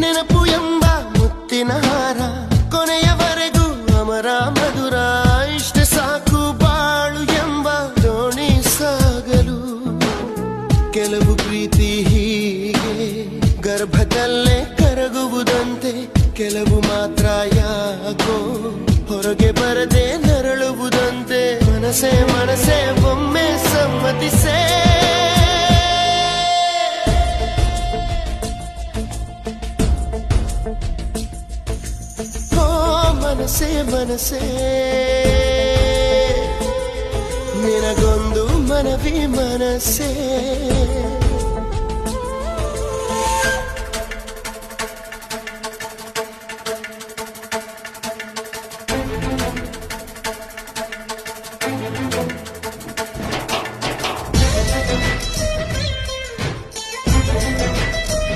ನೆನಪು ಎಂಬ ಮುತ್ತಿನ ಹಾರ ಕೊನೆಯವರೆಗೂ ಅಮರ ಮಧುರ. ಇಷ್ಟ ಸಾಕು ಬಾಳು ಎಂಬ ದೋಣಿ ಸಾಗಲು. ಕೆಲವು ಪ್ರೀತಿ ಹೀಗೆ ಗರ್ಭದಲ್ಲೇ ಕರಗುವುದಂತೆ, ಕೆಲವು ಮಾತ್ರ ಯಾಕೋ ಹೊರಗೆ ಬರದೆ ನರಳುವುದಂತೆ. ಮನಸೇ ಮನಸೇ ಒಮ್ಮೆ ಸಮ್ಮತಿಸೇ. ಮನಸೇ ಮನಸೇ ನಿನಗೊಂದು ಮನವಿ ಮನಸೇ.